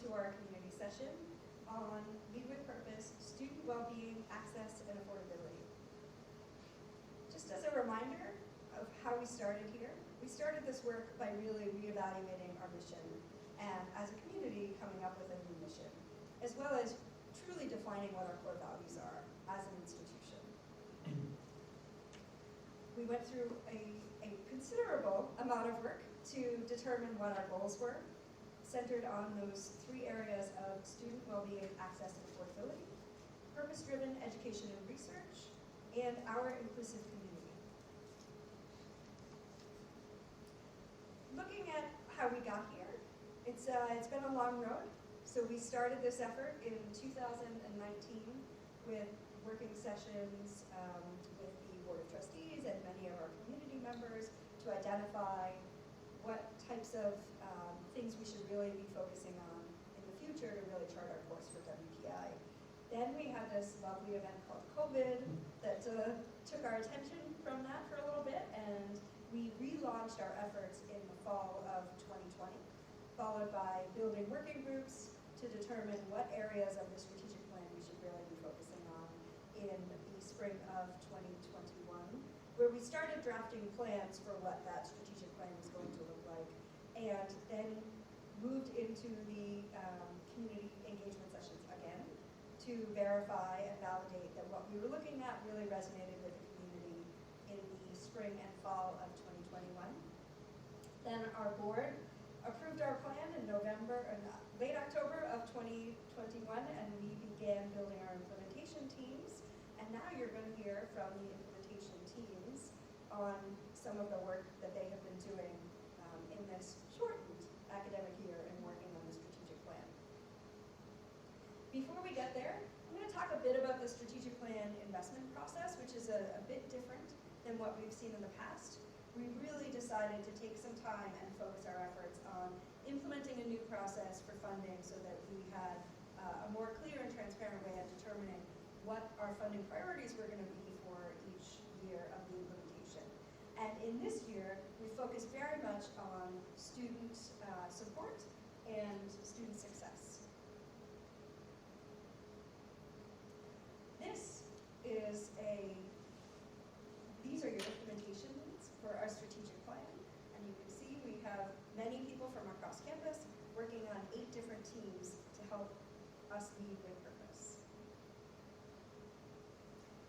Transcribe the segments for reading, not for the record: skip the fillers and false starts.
to our community session on Lead with Purpose, Student Wellbeing, Access, and Affordability. Just as a reminder of how we started here, we started this work by really reevaluating our mission and as a community coming up with a new mission, as well as truly defining what our core values are as an institution. We went through a considerable amount of work to determine what our goals were, centered on those three areas of student well-being, access, and affordability, purpose-driven education and research, and our inclusive community. Looking at how we got here, it's been a long road. So we started this effort in 2019 with working sessions with the Board of Trustees and many of our community members to identify what types of things we should really be focusing on in the future to really chart our course for WPI. Then we had this lovely event called COVID that took our attention from that for a little bit, and we relaunched our efforts in the fall of 2020, followed by building working groups to determine what areas of the strategic plan we should really be focusing on in the spring of 2021, where we started drafting plans for what that strategic plan was going to look like, and then moved into the community engagement sessions again to verify and validate that what we were looking at really resonated with the community in the spring and fall of 2021. Then our board approved our plan in late October of 2021, and we began building our implementation teams. And now you're going to hear from the implementation teams on some of the work that they have been doing in this shortened academic year and working on the strategic plan. Before we get there, I'm going to talk a bit about the strategic plan investment process, which is a bit different than what we've seen in the past. We really decided to take some time and focus our efforts on implementing a new process for funding so that we had a more clear and transparent way of determining what our funding priorities were going to be for each year of the implementation. And in this year, we focused very much on student support and student success. These are your implementation leads for our strategic plan. And you can see we have many people from across campus working on 8 different teams to help us lead with purpose.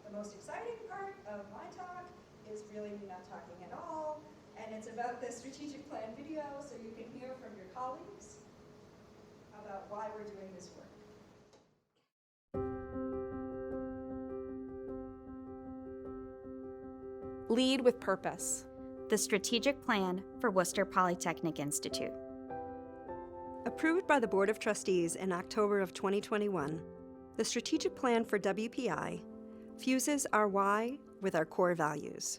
The most exciting part of my talk is really me not talking at all, and it's about the strategic plan video, so you can hear from your colleagues about why we're doing this work. Lead with Purpose, the strategic plan for Worcester Polytechnic Institute. Approved by the Board of Trustees in October of 2021, the strategic plan for WPI fuses our why with our core values.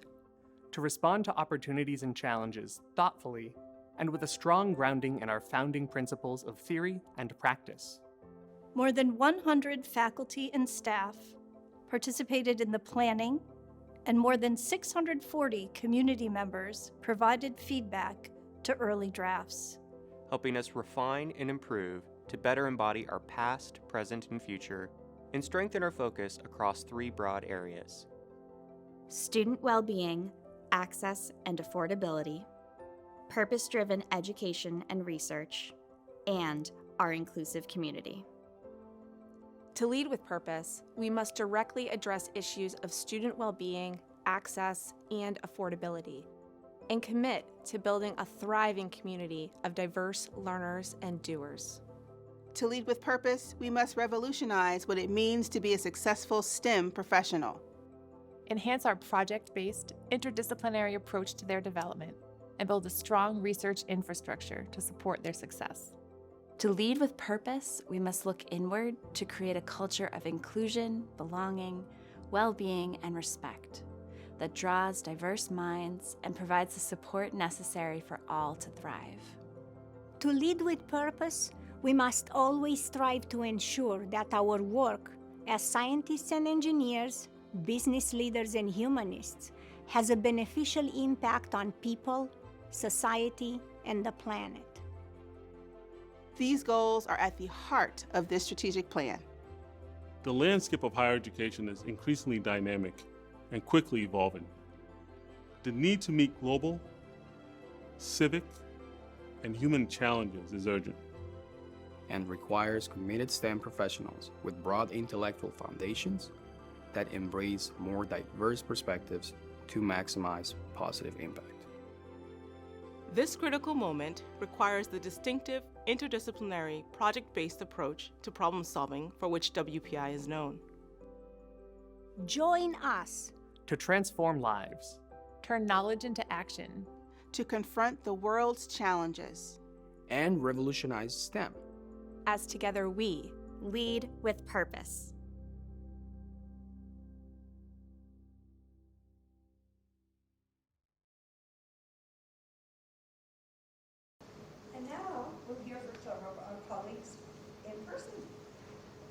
To respond to opportunities and challenges thoughtfully and with a strong grounding in our founding principles of theory and practice. More than 100 faculty and staff participated in the planning, and more than 640 community members provided feedback to early drafts, helping us refine and improve to better embody our past, present, and future, and strengthen our focus across 3 broad areas: Student well-being, access and affordability, purpose-driven education and research, and our inclusive community. To lead with purpose, we must directly address issues of student well-being, access, and affordability, and commit to building a thriving community of diverse learners and doers. To lead with purpose, we must revolutionize what it means to be a successful STEM professional. Enhance our project-based, interdisciplinary approach to their development, and build a strong research infrastructure to support their success. To lead with purpose, we must look inward to create a culture of inclusion, belonging, well-being, and respect that draws diverse minds and provides the support necessary for all to thrive. To lead with purpose, we must always strive to ensure that our work as scientists and engineers, business leaders and humanists has a beneficial impact on people, society, and the planet. These goals are at the heart of this strategic plan. The landscape of higher education is increasingly dynamic and quickly evolving. The need to meet global, civic, and human challenges is urgent. And requires committed STEM professionals with broad intellectual foundations that embrace more diverse perspectives to maximize positive impact. This critical moment requires the distinctive, interdisciplinary, project-based approach to problem solving for which WPI is known. Join us To transform lives. Turn knowledge into action. To confront the world's challenges. And revolutionize STEM. As together we Lead with purpose. And now we'll hear from some of our colleagues in person.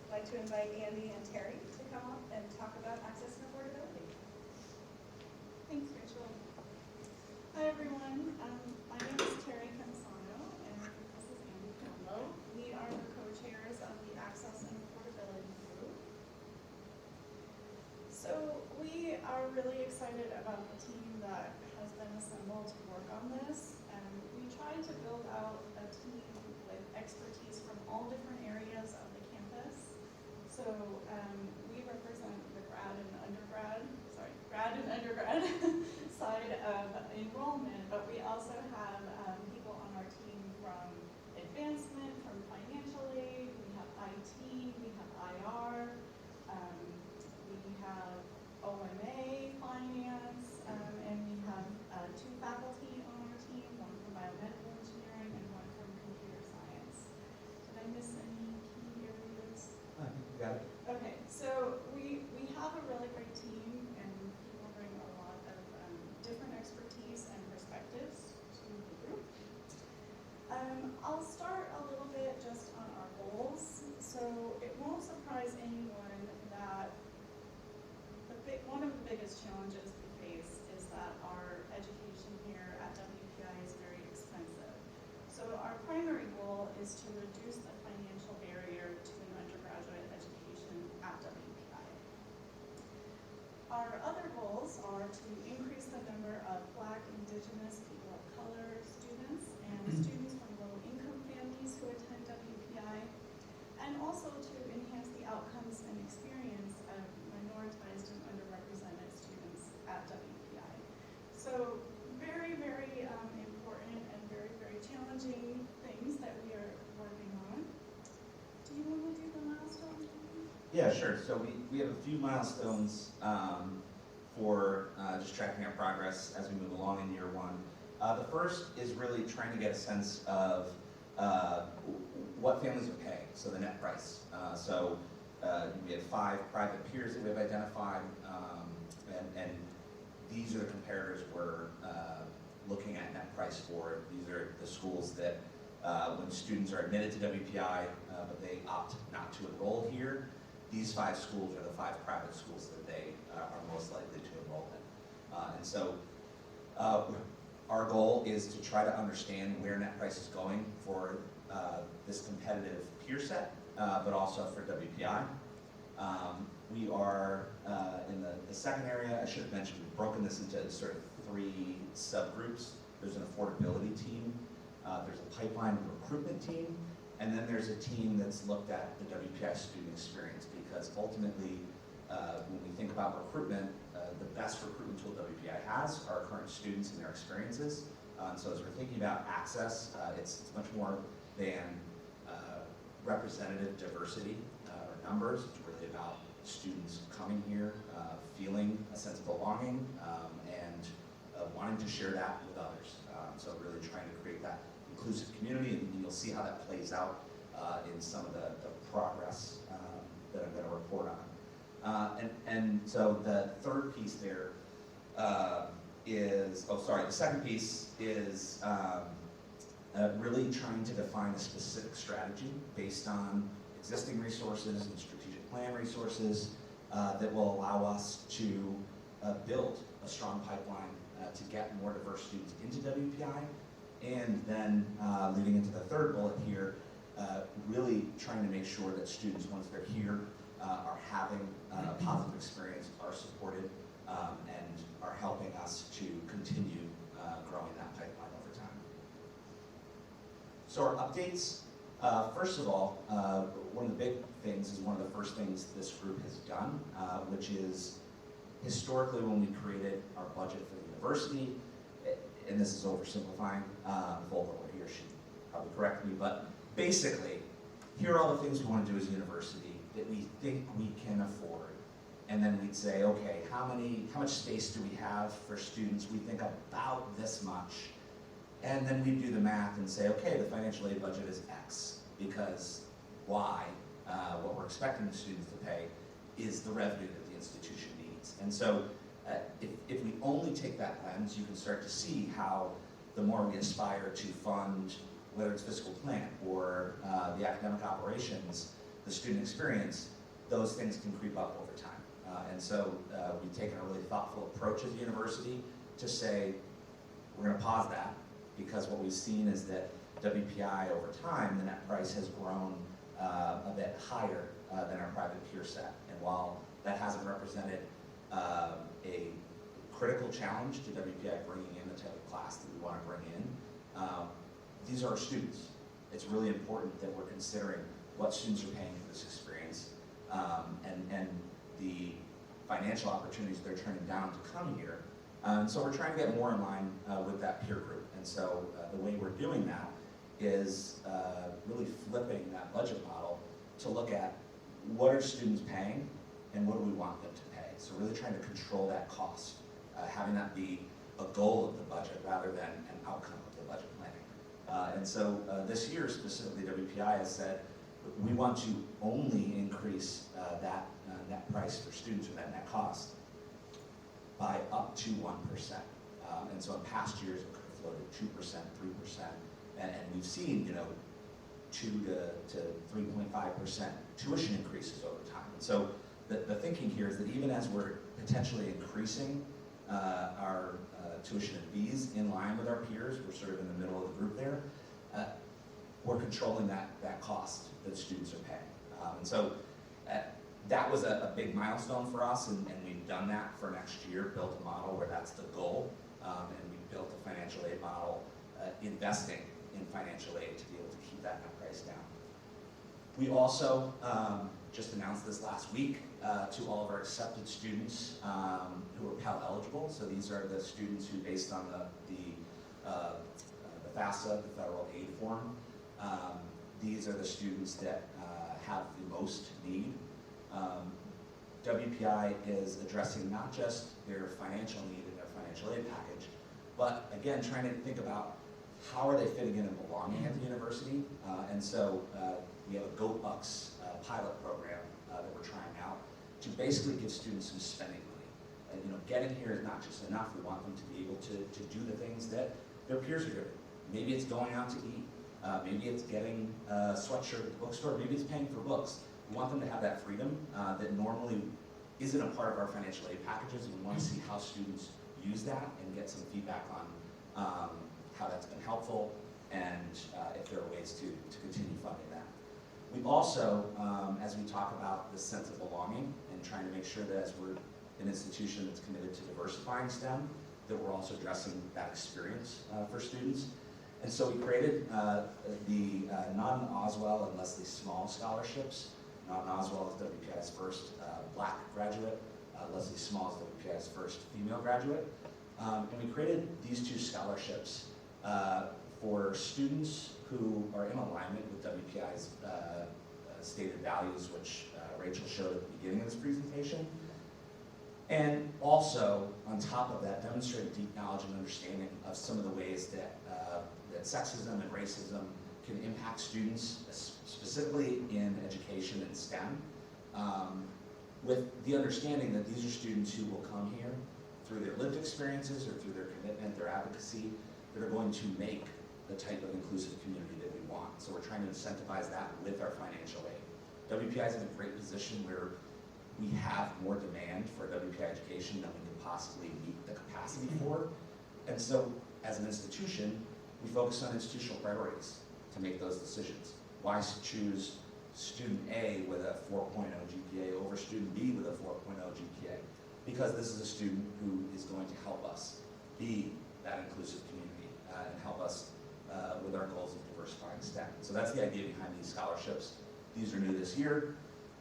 I'd like to invite Andy and Terry to come up and talk about access and affordability. Thanks, Rachel. Hi, everyone. My name is Terry Cansano, and this is Andy Colombo. We are the co-chairs of the Access and Affordability Group. So we are really excited about the team that has been assembled to work on this. And we tried to build out a team with expertise from all different areas of the campus. So we represent the grad and undergrad side of enrollment, but we also have people on our team from advancement, from financial aid, we have IT, we have IR, we have OMA, finance, and we have 2 faculty on our team, one from biomedical engineering and one from computer science. Did I miss any key areas? I think you got it. Okay, so we have a really great team, and people bring a lot of different expertise and perspectives to the group. I'll start a little bit just on our goals. So it won't surprise anyone that one of the biggest challenges we face is that our education here at WPI is very expensive. So our primary goal is to reduce the financial barrier to an undergraduate education at WPI. Our other goals are to increase the number of Black, Indigenous, people of color students and students from low-income families who attend WPI, and also to enhance the outcomes and experience of minoritized and underrepresented students at WPI. So very, very important and very, very challenging things that we are working on. Do you want to do the milestones? Yeah, sure. So we have a few milestones for just tracking our progress as we move along in year 1. The first is really trying to get a sense of what families are paying, so the net price. We have 5 private peers that we've identified, and these are the comparators we're looking at net price for. These are the schools that when students are admitted to WPI, but they opt not to enroll here, these 5 schools are the 5 private schools that they are most likely to enroll in. Our goal is to try to understand where net price is going for this competitive peer set, but also for WPI. We are in the second area, I should have mentioned, we've broken this into sort of 3 subgroups. There's an affordability team, there's a pipeline and recruitment team, and then there's a team that's looked at the WPI student experience, because ultimately, when we think about recruitment, the best recruitment tool WPI has are current students and their experiences. So as we're thinking about access, it's much more than representative diversity or numbers. It's really about students coming here, feeling a sense of belonging, and wanting to share that with others. So really trying to create that inclusive community, and you'll see how that plays out in some of the progress that I'm going to report on. And so the third piece there the second piece is really trying to define a specific strategy based on existing resources and strategic plan resources that will allow us to build a strong pipeline to get more diverse students into WPI. And then leading into the third bullet here, really trying to make sure that students, once they're here, are having a positive experience, are supported, and are helping us to continue growing that pipeline over time. So our updates, first of all, one of the big things is one of the first things this group has done, which is historically when we created our budget for the university, and this is oversimplifying, Volker will he or she probably correct me, but basically, here are all the things we want to do as a university that we think we can afford. And then we'd say, okay, how much space do we have for students? We think about this much. And then we'd do the math and say, okay, the financial aid budget is X, because Y, what we're expecting the students to pay, is the revenue that the institution needs. And so if we only take that lens, you can start to see how the more we aspire to fund, whether it's fiscal plan or the academic operations, the student experience, those things can creep up over time. And so we've taken a really thoughtful approach as a university to say, we're going to pause that, because what we've seen is that WPI over time, the net price has grown a bit higher than our private peer set. And while that hasn't represented a critical challenge to WPI bringing in the type of class that we want to bring in, these are our students. It's really important that we're considering what students are paying for this experience, and the financial opportunities they're turning down to come here. So we're trying to get more in line with that peer group. And so the way we're doing that is really flipping that budget model to look at what are students paying and what do we want them to pay. So really trying to control that cost, having that be a goal of the budget rather than an outcome of the budget planning. And so this year specifically, WPI has said we want to only increase that net price for students, or that net cost, by up to 1%. And so in past years, it could have floated 2%, 3%, and we've seen, 2 to 3.5% tuition increases over time. And so the thinking here is that even as we're potentially increasing our tuition and fees in line with our peers, we're sort of in the middle of the group there, we're controlling that cost that students are paying. And so that was a big milestone for us, and we've done that for next year, built a model where that's the goal, and we built a financial aid model investing in financial aid to be able to keep that net price down. We also just announced this last week to all of our accepted students who are Pell eligible. So these are the students who, based on the FAFSA, the federal aid form, these are the students that have the most need. WPI is addressing not just their financial need in their financial aid package, but again, trying to think about how are they fitting in and belonging at the university. And so we have a Goat Bucks pilot program that we're trying out to basically give students some spending money. And getting here is not just enough. We want them to be able to do the things that their peers are doing. Maybe it's going out to eat. Maybe it's getting a sweatshirt at the bookstore. Maybe it's paying for books. We want them to have that freedom that normally isn't a part of our financial aid packages, and we want to see how students use that and get some feedback on how that's been helpful, and if there are ways to continue funding that. We also, as we talk about the sense of belonging and trying to make sure that as we're an institution that's committed to diversifying STEM, that we're also addressing that experience for students. And so we created the Nodden Oswell and Leslie Small scholarships. Nodden Oswell is WPI's first Black graduate. Leslie Small is WPI's first female graduate. And we created these two scholarships for students who are in alignment with WPI's stated values, which Rachel showed at the beginning of this presentation. And also, on top of that, demonstrate deep knowledge and understanding of some of the ways that sexism and racism can impact students, specifically in education and STEM, with the understanding that these are students who will come here through their lived experiences or through their commitment, their advocacy, that are going to make the type of inclusive community that we want. So we're trying to incentivize that with our financial aid. WPI is in a great position where we have more demand for WPI education than we can possibly meet the capacity for. And so as an institution, we focus on institutional priorities to make those decisions. Why choose student A with a 4.0 GPA over student B with a 4.0 GPA? Because this is a student who is going to help us be that inclusive community and help us with our goals of diversifying STEM. So that's the idea behind these scholarships. These are new this year.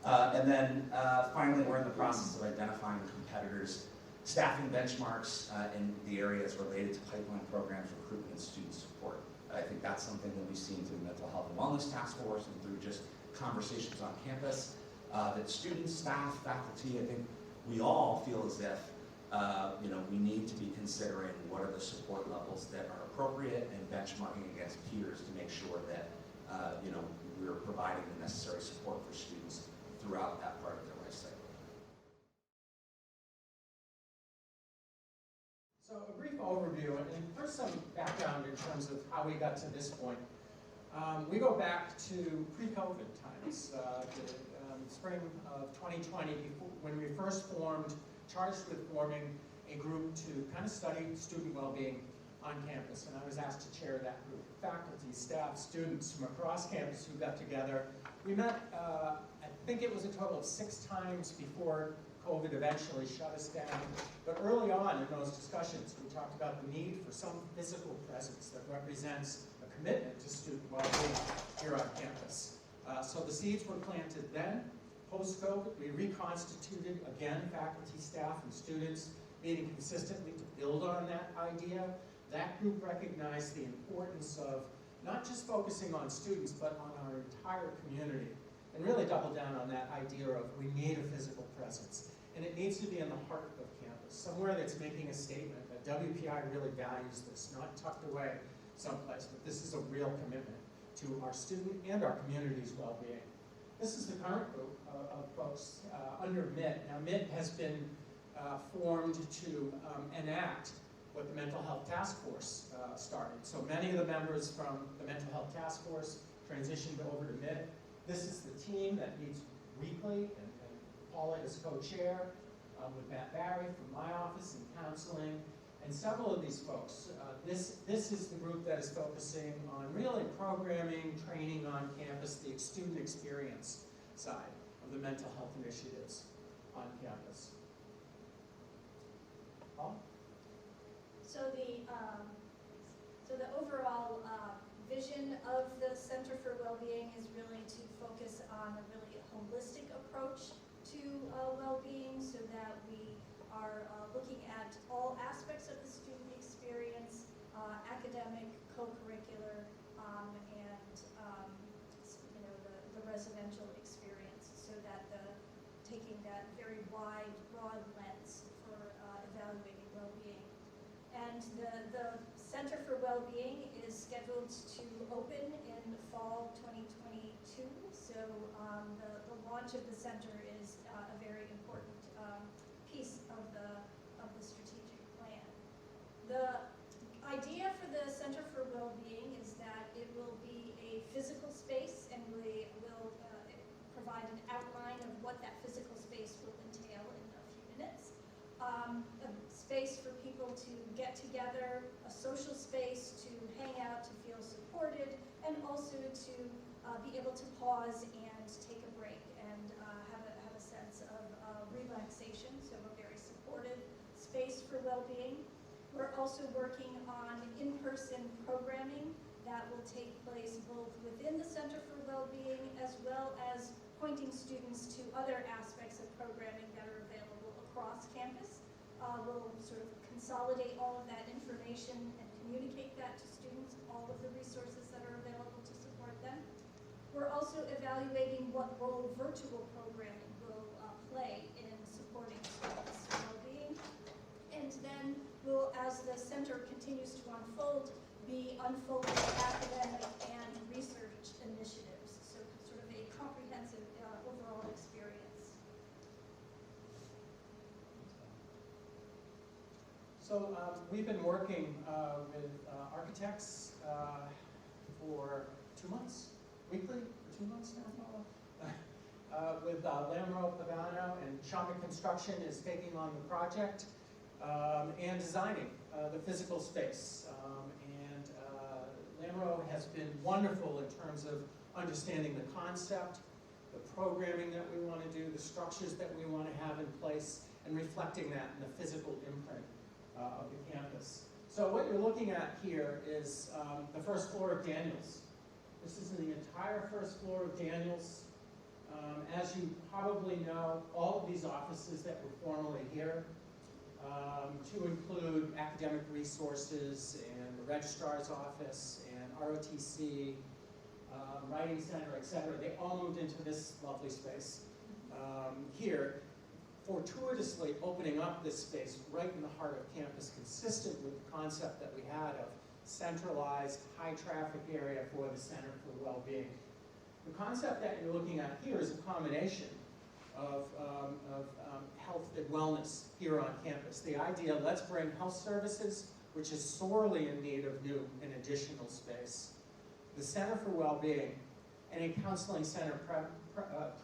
And then finally, we're in the process of identifying competitors' staffing benchmarks in the areas related to pipeline programs, recruitment, and student support. I think that's something that we've seen through the Mental Health and Wellness Task Force and through just conversations on campus, that students, staff, faculty, I think we all feel as if we need to be considering what are the support levels that are appropriate and benchmarking against peers to make sure that we're providing the necessary support for students throughout that part of their life cycle. So a brief overview, and first some background in terms of how we got to this point. We go back to pre-COVID times, the spring of 2020, when we first charged with forming a group to kind of study student well-being on campus, and I was asked to chair that group. Faculty, staff, students from across campus who got together. We met, I think it was a total of 6 times before COVID eventually shut us down. But early on in those discussions, we talked about the need for some physical presence that represents a commitment to student well-being here on campus. So the seeds were planted then. Post-COVID, we reconstituted, again, faculty, staff, and students, meeting consistently to build on that idea. That group recognized the importance of not just focusing on students, but on our entire community, and really doubled down on that idea of we need a physical presence. And it needs to be in the heart of campus, somewhere that's making a statement that WPI really values this, not tucked away someplace, but this is a real commitment to our student and our community's well-being. This is the current group of folks under MIT. Now, MIT has been formed to enact what the Mental Health Task Force started. So many of the members from the Mental Health Task Force transitioned over to MIT. This is the team that meets weekly, and Paula is co-chair with Matt Barry from my office in counseling, and several of these folks. This is the group that is focusing on really programming, training on campus, the student experience side of the mental health initiatives on campus. Paula? So the overall vision of the Center for Wellbeing is really to focus on a really holistic approach to well-being, so that we are looking at all aspects of the student experience, academic, co-curricular, and the residential experience, so that taking that very wide, broad lens for evaluating well-being. And the Center for Wellbeing is scheduled to open in the fall 2022. So the launch of the center is a very important piece of the strategic plan. The idea for the Center for Wellbeing is that it will be a physical space, and we will provide an outline of what that physical space will entail in a few minutes. A space for people to get together, a social space to hang out, to feel supported, and also to be able to pause and take a break and have a sense of relaxation, so a very supportive space for well-being. We're also working on in-person programming that will take place both within the Center for Wellbeing as well as pointing students to other aspects of programming that are available across campus. We'll sort of consolidate all of that information and communicate that to students, all of the resources that are available to support them. We're also evaluating what role virtual programming will play in supporting students' well-being. And then we'll, as the center continues to unfold, be unfolding academic and research initiatives, so sort of a comprehensive overall experience. So we've been working with architects for 2 months, weekly, for 2 months now, Paula? With Lamro, Pagano, and Shama Construction is taking on the project and designing the physical space. And Lamro has been wonderful in terms of understanding the concept, the programming that we want to do, the structures that we want to have in place, and reflecting that in the physical imprint of the campus. So what you're looking at here is the first floor of Daniels. This is the entire first floor of Daniels. As you probably know, all of these offices that were formerly here, to include academic resources and the registrar's office and ROTC, writing center, etc., they all moved into this lovely space here, fortuitously opening up this space right in the heart of campus, consistent with the concept that we had of centralized, high-traffic area for the Center for Wellbeing. The concept that you're looking at here is a combination of health and wellness here on campus. The idea, let's bring health services, which is sorely in need of new and additional space, the Center for Wellbeing, and a counseling center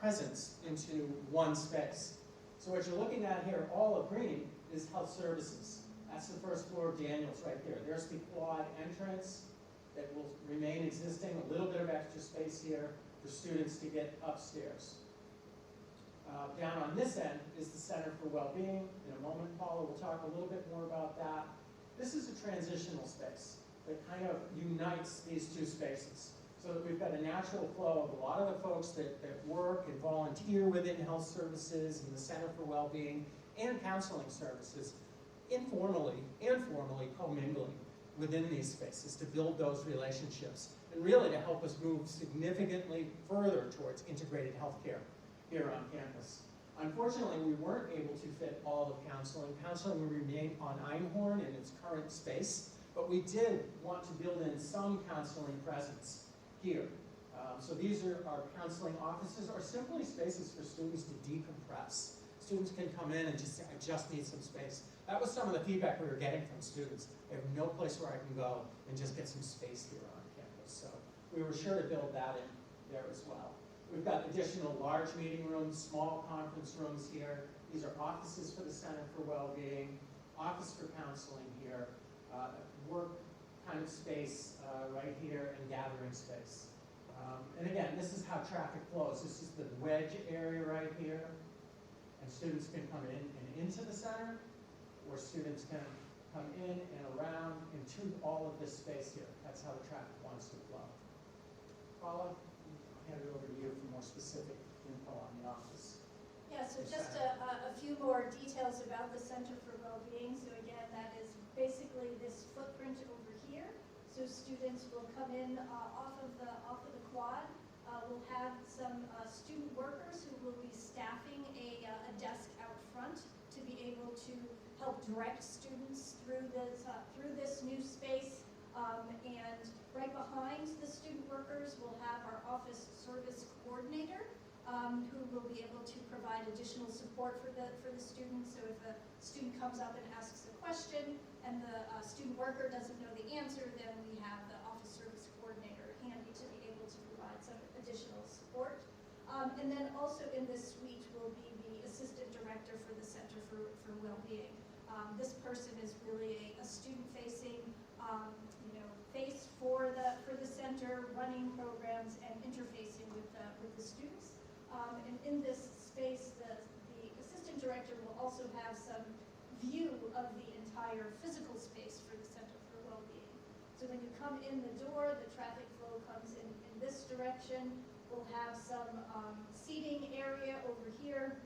presence into one space. So what you're looking at here, all of green, is health services. That's the first floor of Daniels right there. There's the quad entrance that will remain existing, a little bit of extra space here for students to get upstairs. Down on this end is the Center for Wellbeing. In a moment, Paula will talk a little bit more about that. This is a transitional space that kind of unites these two spaces so that we've got a natural flow of a lot of the folks that work and volunteer within health services and the Center for Wellbeing and counseling services, informally and formally commingling within these spaces to build those relationships and really to help us move significantly further towards integrated healthcare here on campus. Unfortunately, we weren't able to fit all of counseling. Counseling will remain on Einhorn in its current space, but we did want to build in some counseling presence here. So these are our counseling offices, or simply spaces for students to decompress. Students can come in and just say, I just need some space. That was some of the feedback we were getting from students. I have no place where I can go and just get some space here on campus. So we were sure to build that in there as well. We've got additional large meeting rooms, small conference rooms here. These are offices for the Center for Wellbeing, office for counseling here, work kind of space right here, and gathering space. And again, this is how traffic flows. This is the wedge area right here. And students can come in and into the center, or students can come in and around into all of this space here. That's how the traffic wants to flow. Paula? Hand it over to you for more specific info on the office. Yeah, so just a few more details about the Center for Wellbeing. So again, that is basically this footprint over here. So students will come in off of the quad. We'll have some student workers who will be staffing a desk out front to be able to help direct students through this new space. And right behind the student workers, we'll have our office service coordinator, who will be able to provide additional support for the students. So if a student comes up and asks a question and the student worker doesn't know the answer, then we have the office service coordinator handy to be able to provide some additional support. And then also in this suite will be the assistant director for the Center for Wellbeing. This person is really a student-facing face for the center, running programs and interfacing with the students. And in this space, the assistant director will also have some view of the entire physical space for the Center for Wellbeing. So when you come in the door, the traffic flow comes in this direction. We'll have some seating area over here.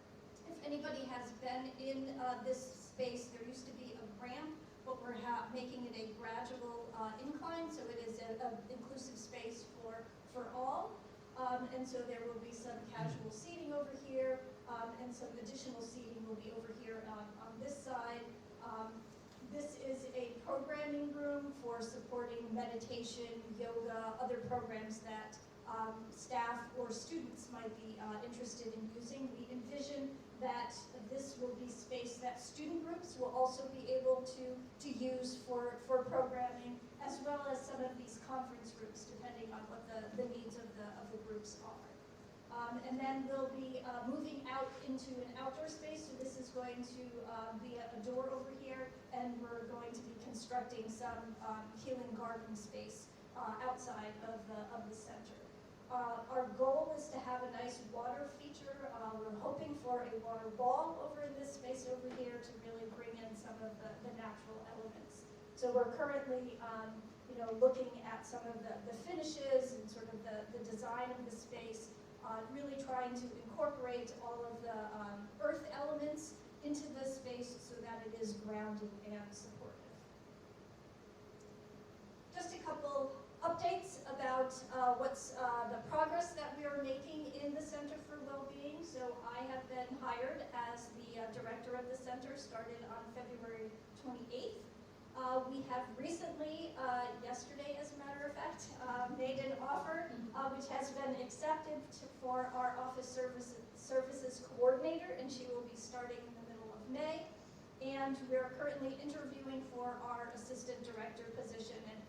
If anybody has been in this space, there used to be a ramp, but we're making it a gradual incline, so it is an inclusive space for all. And so there will be some casual seating over here, and some additional seating will be over here on this side. This is a programming room for supporting meditation, yoga, other programs that staff or students might be interested in using. We envision that this will be space that student groups will also be able to use for programming, as well as some of these conference rooms, depending on what the needs of the groups are. And then we'll be moving out into an outdoor space, so this is going to be a door over here, and we're going to be constructing some healing garden space outside of the center. Our goal is to have a nice water feature. We're hoping for a water wall over in this space over here to really bring in some of the natural elements. So we're currently looking at some of the finishes and sort of the design of the space, really trying to incorporate all of the earth elements into the space so that it is grounded and supportive. Just a couple updates about what's the progress that we are making in the Center for Wellbeing. So I have been hired as the director of the center, started on February 28th. We have recently, yesterday as a matter of fact, made an offer which has been accepted for our office services coordinator, and she will be starting in the middle of May. And we're currently interviewing for our assistant director position, and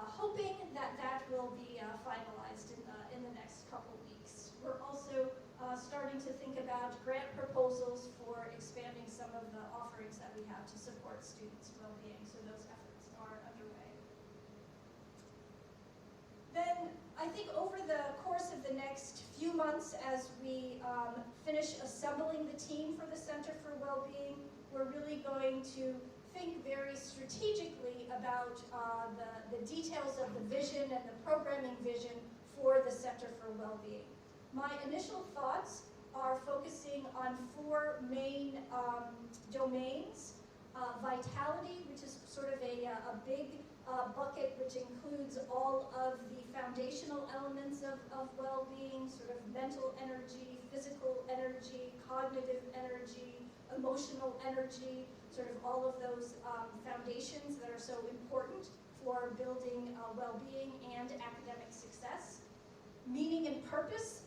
hoping that that will be finalized in the next couple weeks. We're also starting to think about grant proposals for expanding some of the offerings that we have to support students' well-being, so those efforts are underway. Then I think over the course of the next few months, as we finish assembling the team for the Center for Wellbeing, we're really going to think very strategically about the details of the vision and the programming vision for the Center for Wellbeing. My initial thoughts are focusing on 4 main domains. Vitality, which is sort of a big bucket which includes all of the foundational elements of well-being, sort of mental energy, physical energy, cognitive energy, emotional energy, sort of all of those foundations that are so important for building well-being and academic success. Meaning and purpose,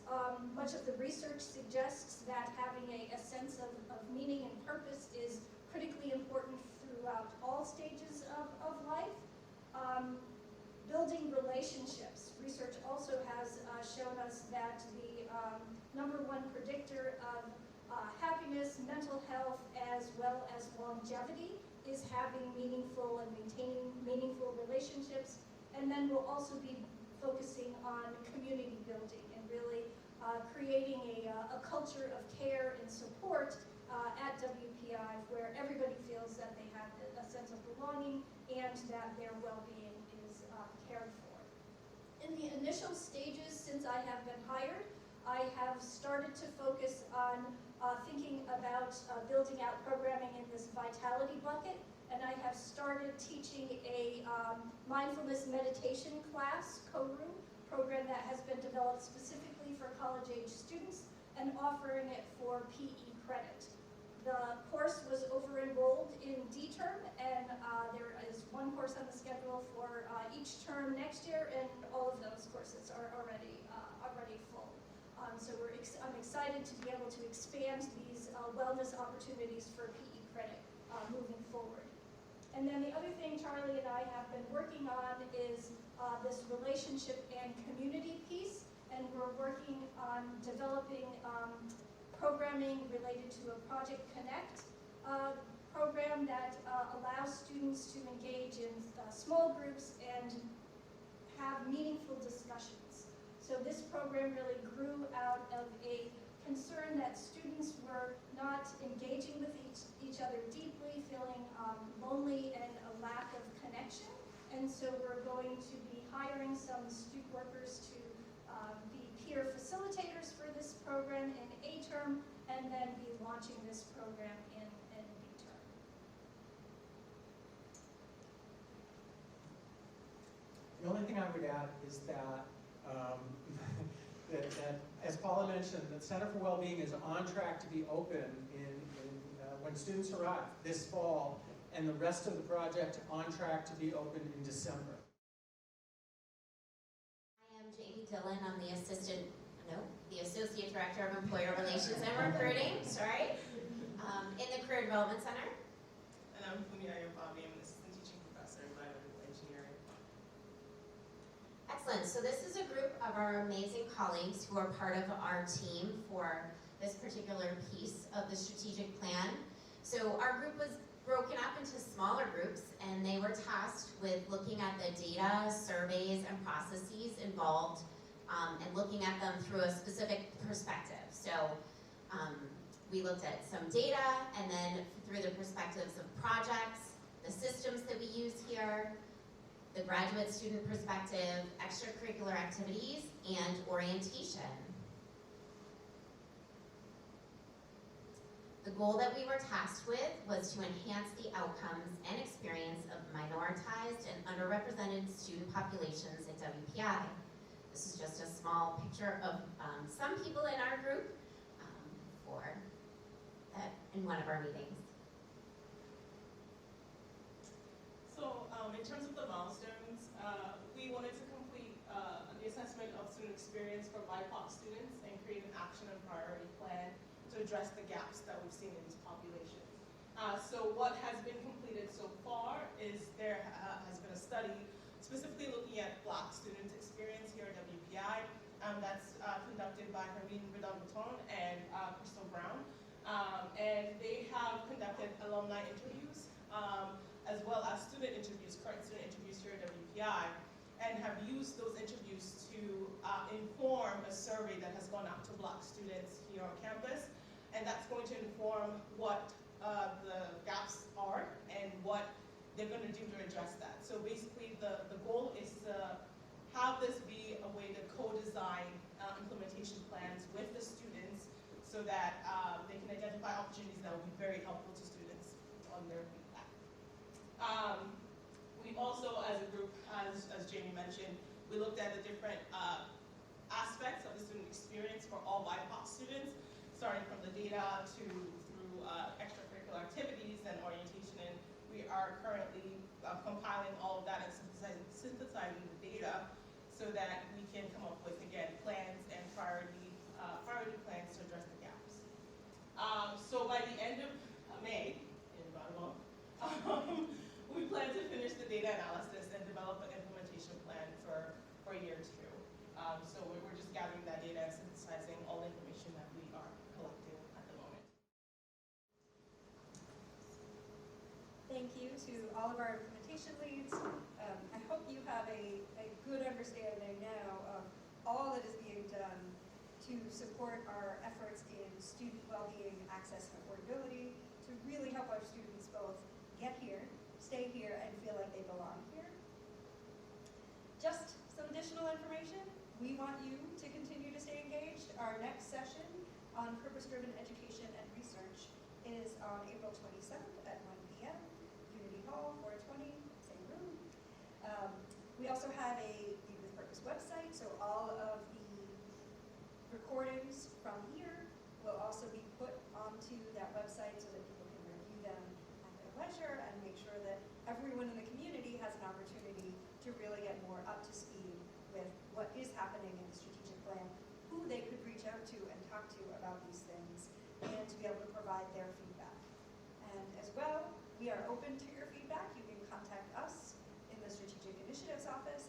much of the research suggests that having a sense of meaning and purpose is critically important throughout all stages of life. Building relationships. Research also has shown us that the #1 predictor of happiness, mental health, as well as longevity is having meaningful and maintaining meaningful relationships. And then we'll also be focusing on community building and really creating a culture of care and support at WPI where everybody feels that they have a sense of belonging and that their well-being is cared for. In the initial stages since I have been hired, I have started to focus on thinking about building out programming in this vitality bucket, and I have started teaching a mindfulness meditation class, CORU, program that has been developed specifically for college-age students and offering it for PE credit. The course was over-enrolled in D-term, and there is 1 course on the schedule for each term next year, and all of those courses are already full. So I'm excited to be able to expand these wellness opportunities for PE credit moving forward. And then the other thing Charlie and I have been working on is this relationship and community piece, and we're working on developing programming related to a Project Connect program that allows students to engage in small groups and have meaningful discussions. So this program really grew out of a concern that students were not engaging with each other deeply, feeling lonely and a lack of connection. And so we're going to be hiring some student workers to be peer facilitators for this program in A-term, and then be launching this program in B-term. The only thing I would add is that that as Paula mentioned, the Center for Wellbeing is on track to be open when students arrive this fall, and the rest of the project on track to be open in December. I am Jamie Dillon. I'm the Associate Director of Employer Relations and Recruiting, in the Career Development Center. And I'm Fumiya Bobby. I'm an Assistant Teaching Professor in Biomedical Engineering. Excellent. So this is a group of our amazing colleagues who are part of our team for this particular piece of the strategic plan. So our group was broken up into smaller groups, and they were tasked with looking at the data, surveys, and processes involved and looking at them through a specific perspective. So we looked at some data, and then through the perspectives of projects, the systems that we use here, the graduate student perspective, extracurricular activities, and orientation. The goal that we were tasked with was to enhance the outcomes and experience of minoritized and underrepresented student populations at WPI. This is just a small picture of some people in our group in one of our meetings. So in terms of the milestones, we wanted to complete the assessment of student experience for BIPOC students and create an action and priority plan to address the gaps that we've seen in these populations. So what has been completed so far is there has been a study specifically looking at Black student experience here at WPI. That's conducted by Hermine Vidal-Bouton and Crystal Brown. And they have conducted alumni interviews as well as student interviews, current student interviews here at WPI, and have used those interviews to inform a survey that has gone out to Black students here on campus. And that's going to inform what the gaps are and what they're going to do to address that. So basically the goal is to have this be a way to co-design implementation plans with the students so that they can identify opportunities that will be very helpful to students on their feedback. We've also, as a group, as Jamie mentioned, we looked at the different aspects of the student experience for all BIPOC students, starting from the data through extracurricular activities and orientation. And we are currently compiling all of that and synthesizing the data so that we can come up with, again, plans and priority plans to address the gaps. So by the end of May, in about a month, we plan to finish the data analysis and develop an implementation plan for year 2. So we're just gathering that data and synthesizing all the information that we are collecting at the moment. Thank you to all of our implementation leads. I hope you have a good understanding now of all that is being done to support our efforts in student well-being, access, and affordability, to really help our students both get here, stay here, and feel like they belong here. Just some additional information. We want you to continue to stay engaged. Our next session on purpose-driven education and research is on April 27th at 1 p.m. Unity Hall, 420, same room. We also have a Lead with Purpose website, so all of the recordings from here will also be put onto that website so that people can review them at their leisure and make sure that everyone in the community has an opportunity to really get more up to speed with what is happening in the strategic plan, who they could reach out to and talk to about these things, and to be able to provide their feedback. And as well, we are open to your feedback. You can contact us in the Strategic Initiatives Office